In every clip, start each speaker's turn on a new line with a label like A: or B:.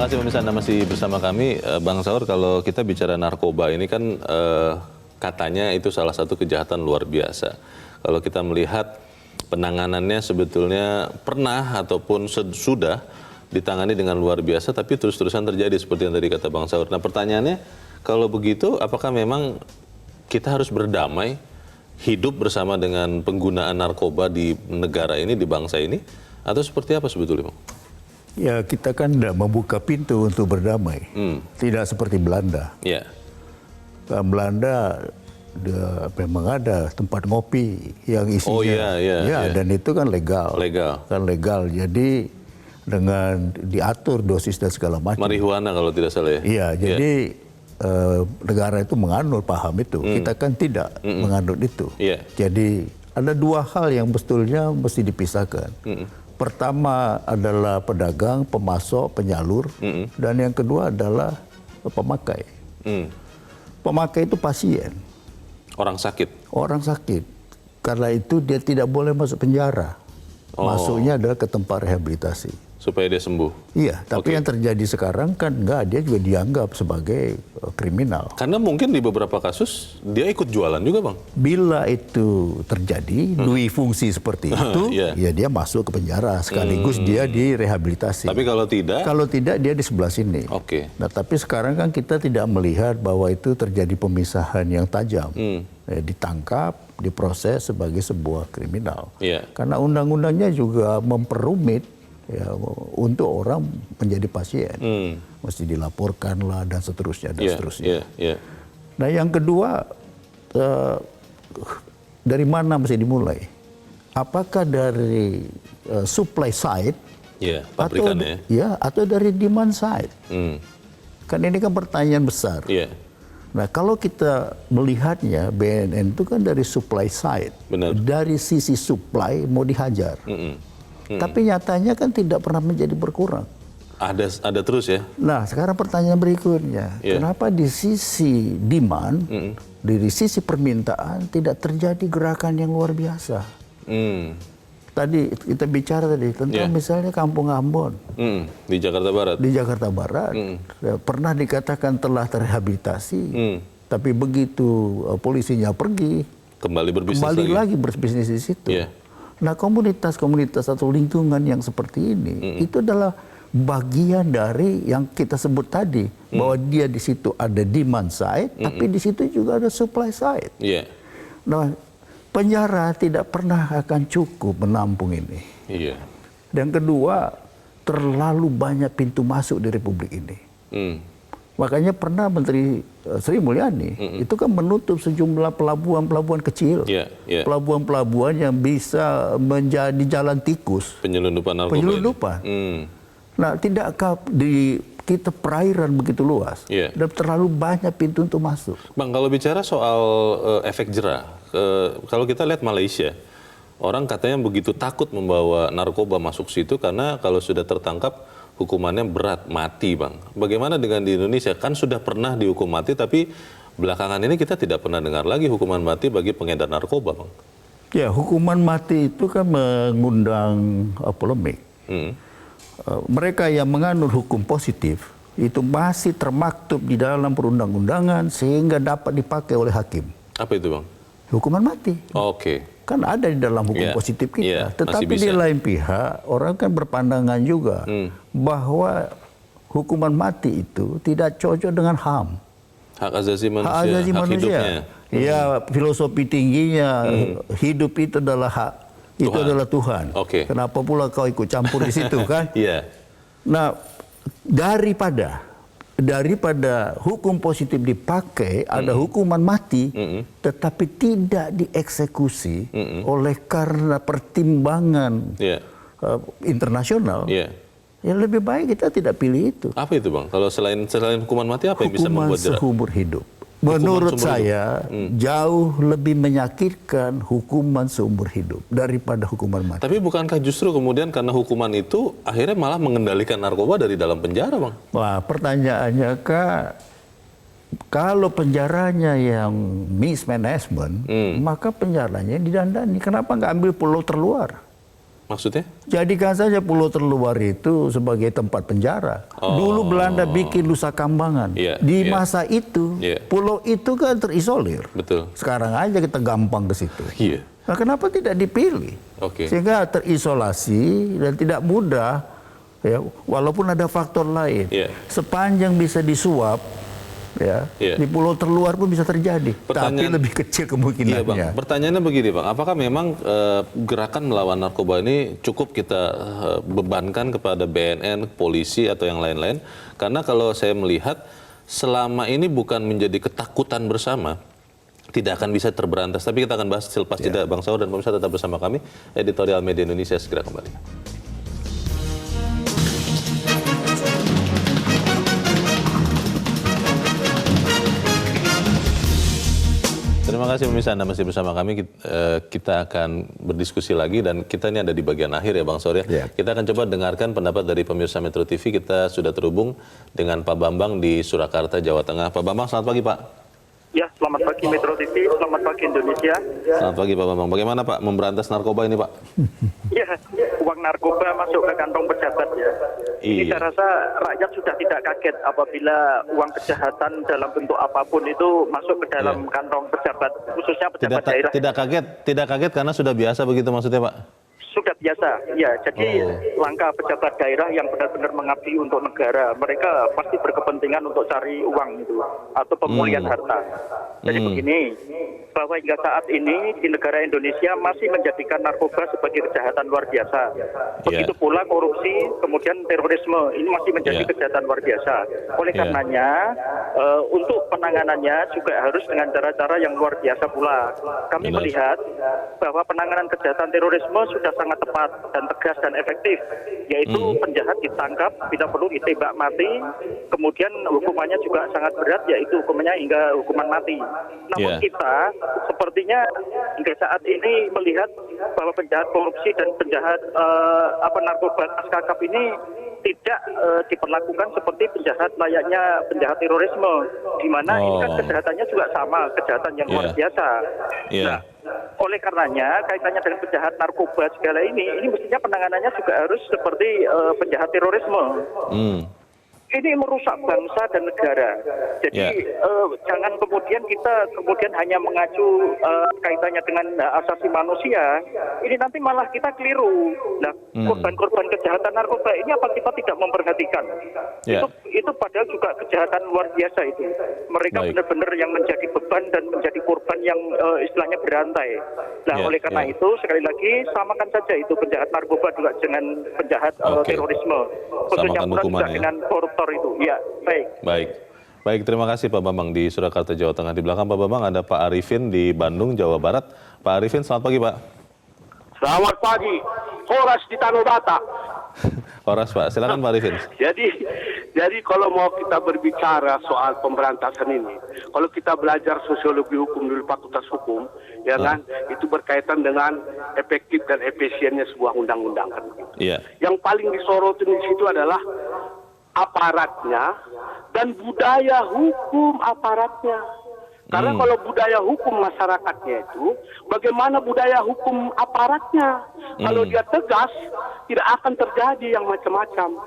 A: Terima kasih pemirsa Anda masih bersama kami. Bang Saur, kalau kita bicara narkoba ini kan katanya itu salah satu kejahatan luar biasa. Kalau kita melihat penanganannya sebetulnya pernah ataupun sudah ditangani dengan luar biasa, tapi terus-terusan terjadi seperti yang tadi kata Bang Saur. Nah pertanyaannya, kalau begitu apakah memang kita harus berdamai, hidup bersama dengan penggunaan narkoba di negara ini, di bangsa ini, atau seperti apa sebetulnya Bang?
B: Ya, kita kan tidak membuka pintu untuk berdamai. Tidak seperti Belanda.
A: Ya.
B: Belanda memang ada tempat ngopi yang isinya. Dan itu kan legal. Kan legal. Jadi dengan diatur dosis dan segala macam.
A: Marihuana kalau tidak salah ya.
B: Iya, jadi negara itu menganut paham itu. Kita kan tidak menganut itu. Jadi ada dua hal yang sebetulnya mesti dipisahkan. Pertama adalah pedagang, pemasok, penyalur, dan yang kedua adalah pemakai. Pemakai itu pasien.
A: Orang sakit?
B: Orang sakit. Karena itu dia tidak boleh masuk penjara. Masuknya adalah ke tempat rehabilitasi.
A: Supaya dia sembuh?
B: Iya, tapi yang terjadi sekarang kan enggak, dia juga dianggap sebagai kriminal.
A: Karena mungkin di beberapa kasus dia ikut jualan juga Bang?
B: Bila itu terjadi, dui fungsi seperti itu, ya dia masuk ke penjara, sekaligus dia direhabilitasi.
A: Tapi kalau tidak?
B: Kalau tidak, dia di sebelah sini. Nah, tapi sekarang kan kita tidak melihat bahwa itu terjadi pemisahan yang tajam. Ditangkap, diproses sebagai sebuah kriminal. Karena undang-undangnya juga memperumit ya, untuk orang menjadi pasien, mesti dilaporkan lah dan seterusnya dan seterusnya. Nah, yang kedua, dari mana mesti dimulai? Apakah dari supply side, atau dari demand side? Kan ini kan pertanyaan besar. Nah, kalau kita melihatnya, BNN itu kan dari supply side, dari sisi supply mau dihajar. Tapi nyatanya kan tidak pernah menjadi berkurang.
A: Ada terus ya?
B: Nah, sekarang pertanyaan berikutnya. Kenapa di sisi demand, dari sisi permintaan, tidak terjadi gerakan yang luar biasa? Tadi kita bicara tentang misalnya Kampung Ambon.
A: Di Jakarta Barat? Di
B: Jakarta Barat. Pernah dikatakan telah terrehabilitasi. Tapi begitu polisinya pergi, kembali lagi berbisnis di situ. Nah, komunitas-komunitas atau lingkungan yang seperti ini itu adalah bagian dari yang kita sebut tadi, bahwa dia di situ ada demand side, tapi di situ juga ada supply side. Nah, penjara tidak pernah akan cukup menampung ini. Dan kedua, terlalu banyak pintu masuk di Republik ini. Makanya pernah Menteri Sri Mulyani itu kan menutup sejumlah pelabuhan-pelabuhan kecil, pelabuhan-pelabuhan yang bisa menjadi jalan tikus,
A: penyelundupan narkoba.
B: Nah, tidakkah di kita perairan begitu luas dan terlalu banyak pintu untuk masuk?
A: Bang, kalau bicara soal efek jera, kalau kita lihat Malaysia, orang katanya begitu takut membawa narkoba masuk situ karena kalau sudah tertangkap hukumannya berat, mati Bang. Bagaimana dengan di Indonesia? Kan sudah pernah dihukum mati, tapi belakangan ini kita tidak pernah dengar lagi hukuman mati bagi pengedar narkoba Bang.
B: Ya, hukuman mati itu kan mengundang polemik. Mereka yang menganut hukum positif itu masih termaktub di dalam perundang-undangan sehingga dapat dipakai oleh hakim.
A: Apa itu Bang?
B: Hukuman mati. Kan ada di dalam hukum positif kita. Tetapi di lain pihak, orang kan berpandangan juga bahwa hukuman mati itu tidak cocok dengan HAM.
A: Hak asasi manusia, hak hidupnya.
B: Ya, filosofi tingginya, hidup itu adalah hak, itu adalah Tuhan. Kenapa pula kau ikut campur di situ kan? Nah, daripada hukum positif dipakai, ada hukuman mati, tetapi tidak dieksekusi oleh karena pertimbangan internasional, ya lebih baik kita tidak pilih itu.
A: Apa itu Bang? Kalau selain hukuman mati, apa yang bisa membuat jerat?
B: Hukuman seumur hidup. Menurut saya jauh lebih menyakitkan hukuman seumur hidup daripada hukuman mati.
A: Tapi bukankah justru kemudian karena hukuman itu akhirnya malah mengendalikan narkoba dari dalam penjara Bang?
B: Wah, pertanyaannya kalau penjaranya yang mismanagement, maka penjaranya didandani. Kenapa nggak ambil pulau terluar?
A: Maksudnya?
B: Jadikan saja Pulau Terluar itu sebagai tempat penjara. Dulu Belanda bikin Nusa Kambangan. Di masa itu, pulau itu kan terisolir.
A: Betul.
B: Sekarang aja kita gampang ke situ.
A: Iya.
B: Nah, kenapa tidak dipilih? Sehingga terisolasi dan tidak mudah, ya, walaupun ada faktor lain. Sepanjang bisa disuap, ya, di pulau terluar pun bisa terjadi, tapi lebih kecil kemungkinannya.
A: Iya, Bang. Pertanyaannya begini, Bang, apakah memang gerakan melawan narkoba ini cukup kita bebankan kepada BNN, polisi atau yang lain-lain? Karena kalau saya melihat selama ini bukan menjadi ketakutan bersama, tidak akan bisa terberantas. Tapi kita akan bahas selepas jeda, Bang Saur, dan pemirsa tetap bersama kami. Editorial Media Indonesia segera kembali. Terima kasih pemirsa, Anda masih bersama kami. Kita akan berdiskusi lagi dan kita ini ada di bagian akhir ya Bang Saur ya. Kita akan coba dengarkan pendapat dari pemirsa Metro TV. Kita sudah terhubung dengan Pak Bambang di Surakarta, Jawa Tengah. Pak Bambang, selamat pagi Pak.
C: Ya, selamat pagi Metro TV, selamat pagi Indonesia.
A: Selamat pagi Pak Bambang. Bagaimana Pak memberantas narkoba ini Pak?
C: Ya, uang narkoba masuk ke kantong pejabat ya. Ini saya rasa rakyat sudah tidak kaget apabila uang kejahatan dalam bentuk apapun itu masuk ke dalam kantong pejabat, khususnya pejabat daerah.
A: Tidak kaget karena sudah biasa begitu maksudnya Pak?
C: Sudah biasa, ya. Jadi langkah pejabat daerah yang benar-benar mengabdi untuk negara, mereka pasti berkepentingan untuk cari uang itu atau pemulihan harta. Jadi begini, bahwa hingga saat ini di negara Indonesia masih menjadikan narkoba sebagai kejahatan luar biasa. Begitu pula korupsi, kemudian terorisme, ini masih menjadi kejahatan luar biasa. Oleh karenanya, untuk penanganannya juga harus dengan cara-cara yang luar biasa pula. Kami melihat bahwa penanganan kejahatan terorisme sudah sangat tepat dan tegas dan efektif, yaitu penjahat ditangkap, bila perlu ditembak mati, kemudian hukumannya juga sangat berat, yaitu hukumannya hingga hukuman mati. Namun kita sepertinya hingga saat ini melihat bahwa penjahat korupsi dan penjahat narkoba kakap ini tidak diperlakukan seperti penjahat layaknya penjahat terorisme, di mana ini kan kejahatannya juga sama, kejahatan yang luar biasa. Nah, oleh karenanya kaitannya dengan penjahat narkoba segala ini mestinya penanganannya juga harus seperti penjahat terorisme. Ini merusak bangsa dan negara. Jadi jangan kemudian kita hanya mengacu kaitannya dengan asasi manusia. Ini nanti malah kita keliru. Nah, korban-korban kejahatan narkoba ini apa kita tidak memperhatikan? Itu padahal juga kejahatan luar biasa itu. Mereka benar-benar yang menjadi beban dan menjadi korban yang istilahnya berantai. Nah, oleh karena itu sekali lagi samakan saja itu penjahat narkoba juga dengan penjahat terorisme. Khususnya pula juga dengan koruptor itu. Ya,
A: baik, terima kasih Pak Bambang di Surakarta, Jawa Tengah. Di belakang Pak Bambang ada Pak Arifin di Bandung, Jawa Barat. Pak Arifin, selamat pagi Pak.
D: Selamat pagi, Horas di Tanah Bata.
A: Horas Pak, silakan Pak Arifin.
D: Jadi kalau mau kita berbicara soal pemberantasan ini, kalau kita belajar sosiologi hukum di Fakultas Hukum, ya kan, itu berkaitan dengan efektif dan efisiennya sebuah undang-undang kan. Yang paling disorotin di situ adalah aparatnya dan budaya hukum aparatnya. Karena kalau budaya hukum masyarakatnya itu, bagaimana budaya hukum aparatnya? Kalau dia tegas, tidak akan terjadi yang macam-macam.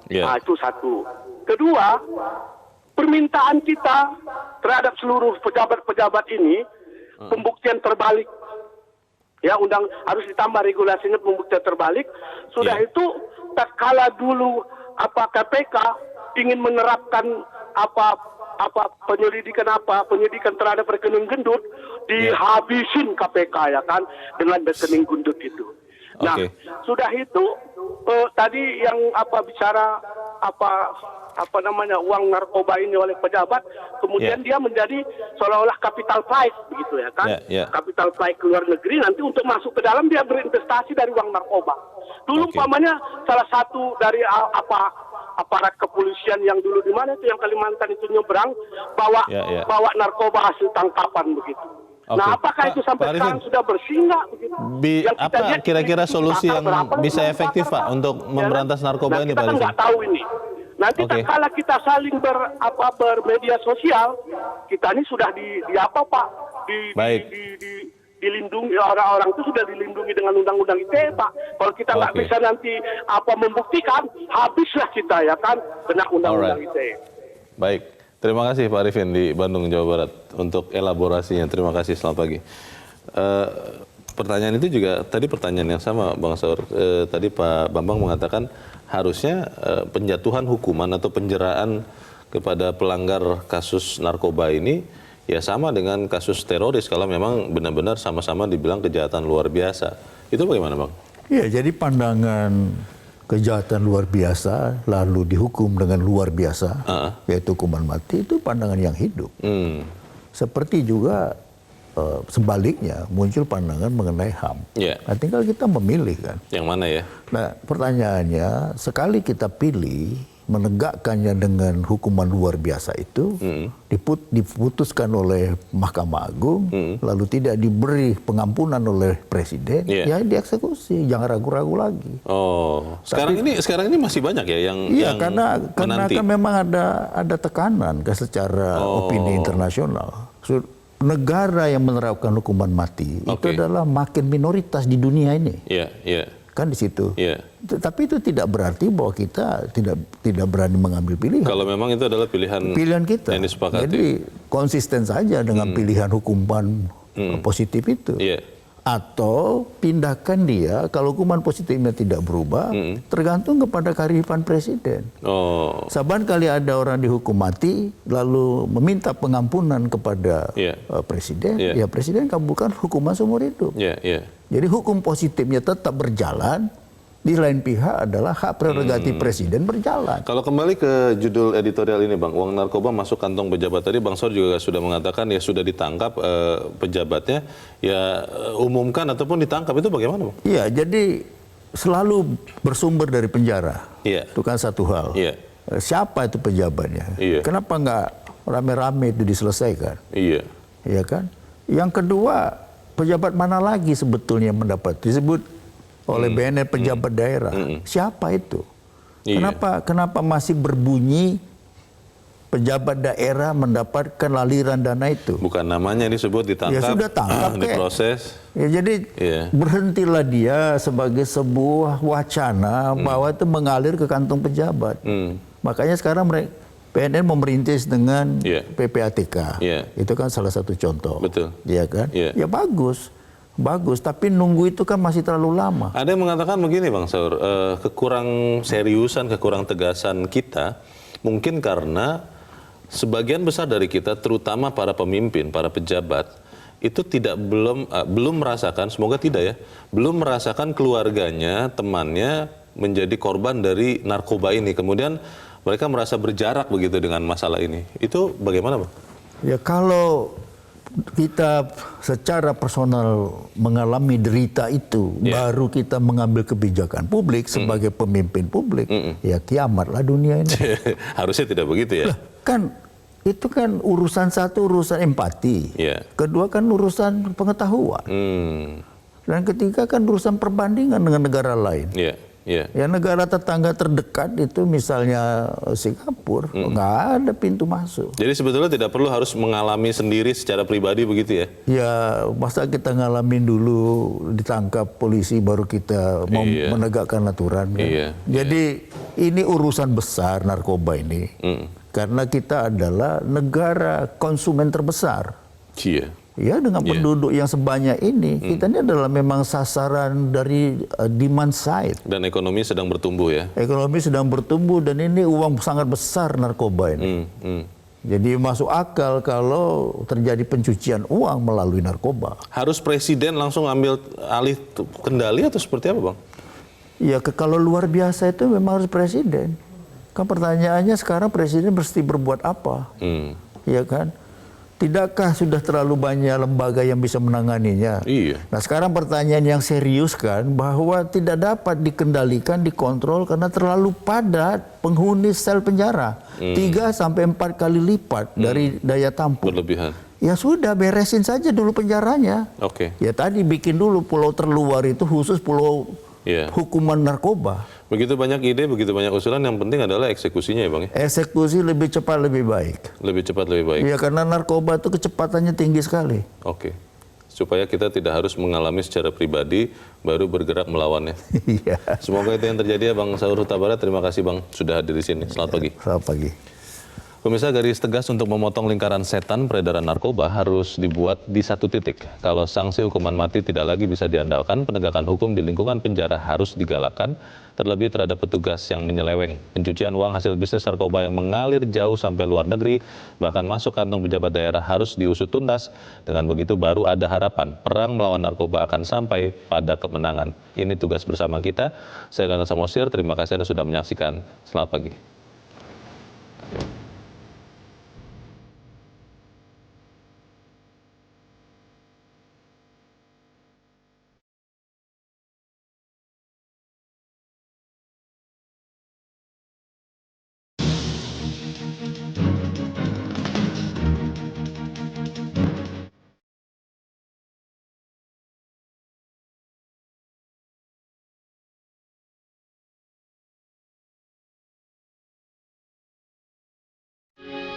D: Nah, itu satu. Kedua, permintaan kita terhadap seluruh pejabat-pejabat ini, pembuktian terbalik. Ya, harus ditambah regulasinya pembuktian terbalik. Sudah itu, tatkala dulu KPK ingin menerapkan penyidikan terhadap rekening gendut, dihabisin KPK ya kan dengan rekening gendut itu. Nah, sudah itu tadi yang bicara uang narkoba ini oleh pejabat, kemudian dia menjadi seolah-olah capital flight begitu ya kan. Capital flight ke luar negeri, nanti untuk masuk ke dalam dia berinvestasi dari uang narkoba. Dulu umpamanya salah satu dari aparat kepolisian yang dulu di mana itu yang Kalimantan itu nyebrang bawa narkoba hasil tangkapan begitu. Nah, apakah itu sampai sekarang sudah bersih nggak begitu?
A: Apa kira-kira solusi yang bisa efektif Pak untuk memberantas narkoba ini Pak?
D: Kita kan nggak tahu ini. Nanti kalau kita saling bermedia sosial, kita ini sudah dilindungi, orang-orang itu sudah dilindungi dengan undang-undang ITE, Pak. Kalau kita nggak bisa nanti membuktikan, habislah kita ya kan kena undang-undang ITE.
A: Baik, terima kasih Pak Arifin di Bandung, Jawa Barat untuk elaborasinya. Terima kasih, selamat pagi. Pertanyaan itu juga tadi pertanyaan yang sama, Bang Saur. Tadi Pak Bambang mengatakan harusnya penjatuhan hukuman atau penjeraan kepada pelanggar kasus narkoba ini ya sama dengan kasus teroris kalau memang benar-benar sama-sama dibilang kejahatan luar biasa. Itu bagaimana, Bang?
B: Ya, jadi pandangan kejahatan luar biasa lalu dihukum dengan luar biasa, yaitu hukuman mati, itu pandangan yang hidup. Seperti juga sebaliknya muncul pandangan mengenai HAM. Nah, tinggal kita memilih kan.
A: Yang mana ya?
B: Nah, pertanyaannya, sekali kita pilih menegakkannya dengan hukuman luar biasa itu, diputuskan oleh Mahkamah Agung, lalu tidak diberi pengampunan oleh Presiden, ya dieksekusi, jangan ragu-ragu lagi.
A: Oh, sekarang ini masih banyak ya yang
B: iya,
A: yang
B: karena kan memang ada tekanan secara opini internasional. Negara yang menerapkan hukuman mati itu adalah makin minoritas di dunia ini. Kan di situ. Tapi itu tidak berarti bahwa kita tidak berani mengambil pilihan.
A: Kalau memang itu adalah pilihan
B: kita.
A: Yang disepakati.
B: Jadi konsisten saja dengan pilihan hukuman positif itu. Atau pindahkan dia kalau hukuman positifnya tidak berubah, tergantung kepada kearifan Presiden. Saban kali ada orang dihukum mati lalu meminta pengampunan kepada Presiden, ya Presiden kabulkan hukuman seumur hidup. Jadi hukum positifnya tetap berjalan, di lain pihak adalah hak prerogatif Presiden berjalan.
A: Kalau kembali ke judul editorial ini, Bang, uang narkoba masuk kantong pejabat, tadi Bang Saur juga sudah mengatakan ya sudah ditangkap pejabatnya, ya umumkan ataupun ditangkap, itu bagaimana, Bang?
B: Iya, jadi selalu bersumber dari penjara. Itu kan satu hal. Siapa itu pejabatnya? Kenapa nggak rame-rame itu diselesaikan? Iya kan? Yang kedua, pejabat mana lagi sebetulnya yang mendapat disebut oleh BNN pejabat daerah? Siapa itu? Kenapa masih berbunyi pejabat daerah mendapatkan aliran dana itu? Bukan
A: namanya disebut, ditangkap.
B: Ya sudah tangkap,
A: diproses.
B: Ya jadi berhentilah dia sebagai sebuah wacana bahwa itu mengalir ke kantong pejabat. Makanya sekarang BNN memerintis dengan PPATK. Itu kan salah satu contoh.
A: Betul.
B: Iya kan? Ya bagus, tapi nunggu itu kan masih terlalu lama.
A: Ada yang mengatakan begini, Bang Saur, kekurang seriusan, kekurang tegasan kita, mungkin karena sebagian besar dari kita, terutama para pemimpin, para pejabat, itu belum merasakan, semoga tidak ya, belum merasakan keluarganya, temannya menjadi korban dari narkoba ini. Kemudian mereka merasa berjarak begitu dengan masalah ini. Itu bagaimana, Bang?
B: Ya kalau kita secara personal mengalami derita itu, baru kita mengambil kebijakan publik sebagai pemimpin publik, ya kiamatlah dunia ini.
A: Harusnya tidak begitu ya?
B: Kan itu kan urusan satu, urusan empati. Kedua kan urusan pengetahuan. Dan ketiga kan urusan perbandingan dengan negara lain. Ya negara tetangga terdekat itu misalnya Singapura, nggak ada pintu masuk.
A: Jadi sebetulnya tidak perlu harus mengalami sendiri secara pribadi begitu ya?
B: Ya masa kita ngalamin dulu ditangkap polisi baru kita mau menegakkan aturan. Kan? Jadi ini urusan besar narkoba ini, karena kita adalah negara konsumen terbesar. Ya dengan penduduk yang sebanyak ini, kita ini adalah memang sasaran dari demand side.
A: Dan ekonomi sedang bertumbuh ya?
B: Ekonomi sedang bertumbuh dan ini uang sangat besar narkoba ini. Jadi masuk akal kalau terjadi pencucian uang melalui narkoba.
A: Harus Presiden langsung ambil alih kendali atau seperti apa, Bang?
B: Ya kalau luar biasa itu memang harus Presiden. Kan pertanyaannya sekarang Presiden mesti berbuat apa? Ya kan? Tidakkah sudah terlalu banyak lembaga yang bisa menanganinya? Nah sekarang pertanyaan yang serius kan bahwa tidak dapat dikendalikan, dikontrol karena terlalu padat penghuni sel penjara. 3 sampai 4 kali lipat dari daya tampung.
A: Berlebihan.
B: Ya sudah beresin saja dulu penjaranya. Ya tadi bikin dulu pulau terluar itu khusus pulau hukuman narkoba.
A: Begitu banyak ide, begitu banyak usulan, yang penting adalah eksekusinya ya, Bang?
B: Eksekusi lebih cepat, lebih baik.
A: Lebih cepat, lebih baik?
B: Iya, karena narkoba itu kecepatannya tinggi sekali.
A: supaya kita tidak harus mengalami secara pribadi baru bergerak melawannya.
B: Iya.
A: Semoga itu yang terjadi ya Bang Saur Huta Barat. Terima kasih Bang sudah hadir di sini. Selamat pagi.
B: Selamat pagi.
A: Pemirsa, garis tegas untuk memotong lingkaran setan peredaran narkoba harus dibuat di satu titik. Kalau sanksi hukuman mati tidak lagi bisa diandalkan, penegakan hukum di lingkungan penjara harus digalakkan, terlebih terhadap petugas yang menyeleweng. Pencucian uang hasil bisnis narkoba yang mengalir jauh sampai luar negeri, bahkan masuk kantong pejabat daerah harus diusut tuntas. Dengan begitu baru ada harapan perang melawan narkoba akan sampai pada kemenangan. Ini tugas bersama kita. Saya Gana Samosir, terima kasih Anda sudah menyaksikan. Selamat pagi.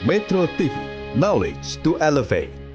E: Metro TV, knowledge to elevate.